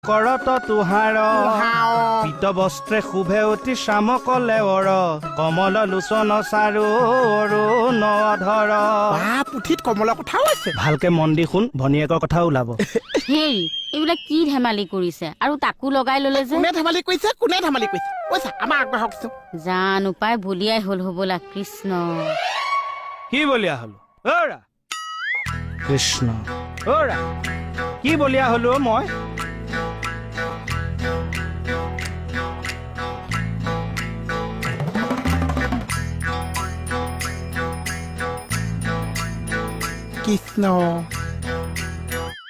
কৰত তুহাৰ পীত বস্ত্ৰে শুভে অতি শ্যামকলে অৰ কমল লোচন চাৰু নধৰ। পুথিত কমলৰ কথাও আছে। ভালকে মন দি শুন, ভনীয়েকৰ কথাও ওলাব। হেই এইবিলাক কি ধেমালি কৰিছে আৰু তাকো লগাই ললে যে। কোনে ধেমালি কৰিছে কৈছা আমাৰ আগবাঢ়কচোন। জান উপায় বলিয়াই হল হবলা কৃষ্ণ। কি বলিয়া হলো অৰা কৃষ্ণ অৰা কি বলিয়া হলো মই? কৃষ্ণ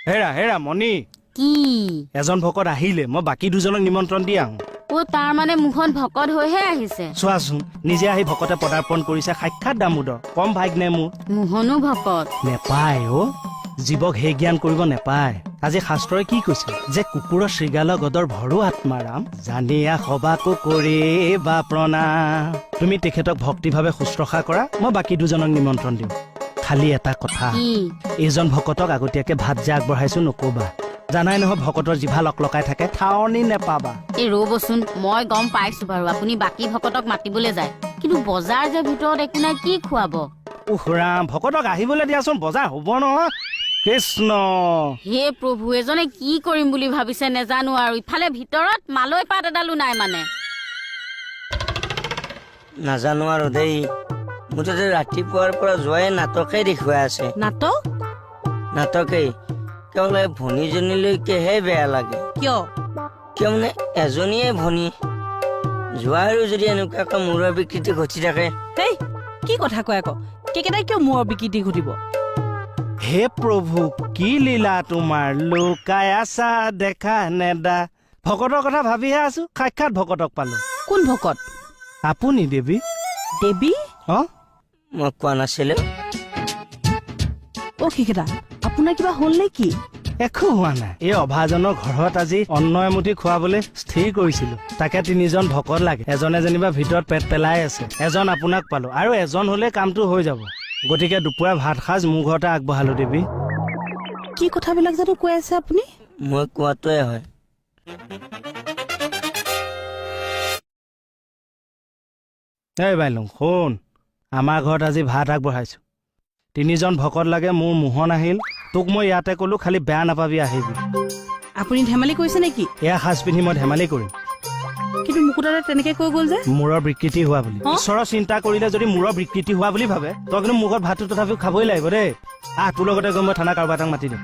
হেৰা হেৰা মণি, কি এজন ভকত আহিলে, মই বাকী দুজনক নিমন্ত্ৰণ দি আহোঁ। তাৰ মানে মুখন ভকত হৈহে আহিছে। চোৱাচোন, নিজে আহি ভকতে পদাৰ্পণ কৰিছে, সাক্ষাৎ দামোদৰ। কম ভাগ্নে মোৰ। মোহনো ভকত নেপায় জীৱক সেই জ্ঞান কৰিব নেপায়। আজি শাস্ত্ৰই কি কৈছে যে কুকুৰৰ শৃগাল গদৰ ভৰো আত্মাৰাম জানিয়া সবাকো কৰি বা প্ৰণাম। তুমি তেখেতক ভক্তিভাৱে শুশ্ৰূষা কৰা, মই বাকী দুজনক নিমন্ত্ৰণ দিওঁ। খালি এটা কথা, এইজন ভকতক আগতীয়াকে ভাত যে আগবঢ়াইছো নকবা। জানাই নহয় ভকতৰ জিভা লকলকাই থাকে, ঠাৱনি নেপাবা। এই ৰবচোন, মই গম পাইছো বাৰু আপুনি বাকী ভকতক মাতিবলৈ যায়, কিন্তু বজাৰ যে ভিতৰত একো নাই, কি খুৱাব? ৰাম, ভকতক আহিবলৈ দিয়াচোন, বজাৰ হ'ব নহয়। কৃষ্ণ হে প্ৰভু, এজনে কি কৰিম বুলি ভাবিছে নেজানো আৰু ইফালে ভিতৰত মালৈ পাত এডালো নাই মানে। নাজানো আৰু দেই, মুঠতে ৰাতিপুৱাৰ পৰা যোৱাই নাটকেই দেখুৱাই আছে। নাটকেই কেৱল ভনীজনীলৈকেহে বেয়া লাগে। কিয় মানে এজনীয়ে ভনী, যোৱাৰো যদি এনেকুৱাকৈ মূৰৰ বিকৃতি ঘটি থাকে। কি কথা কয় আকৌ, কেইকেইটাই কিয় মূৰৰ বিকৃতি ঘটিব? হে প্ৰভু, কি লীলা তোমাৰ, লুকাই আছা দেখা নেদা। ভকতৰ কথা ভাবিহে আছো, সাক্ষাৎ ভকতক পালো। কোন ভকত? আপুনি দেৱী। দেৱী? মই কোৱা নাছিলো। কেইকেইটা আপোনাৰ কিবা হ'ল নে কি? একো হোৱা নাই, এই অভাজনৰ ঘৰত আজি অন্ন এমুঠি খুৱাবলৈ স্থিৰ কৰিছিলো। তাকে তিনিজন ভকত লাগে, এজনে যেনিবা ভিতৰত পেট পেলাই আছে। এজন আপোনাক পালো, আৰু এজন হলে কামটো হৈ যাব। গতিকে দুপৰীয়া ভাত সাজ মোৰ ঘৰতে আগবঢ়ালো দেৱী। কি কথাবিলাক জানো কৈ আছে আপুনি? মই কোৱাটোৱে হয়। এই বাইলং শুন, আমাৰ ঘৰত আজি ভাত আগবঢ়াইছো। তিনিজন ভকত লাগে, মোৰ মোহন আহিল। তোক মই ইয়াতে কলো, খালি বেয়া নাপাবি, আহিবি। আপুনি ধেমালি কৰিছে নেকি? এয়া সাজ পিন্ধি মই ধেমালি কৰিম? কিন্তু মুকুতাৰে তেনেকে কৈ গ'ল যে মূৰৰ বিকৃতি হোৱা বুলি। ঈশ্বৰৰ চিন্তা কৰিলে যদি মূৰৰ বিকৃতি হোৱা বুলি ভাবে, তই কিন্তু মুখত ভাতটো তথাপিও খাবই লাগিব দেই। তোৰ লগতে গৈ মই থানা কাৰোবাৰ এটাক মাতি দিম।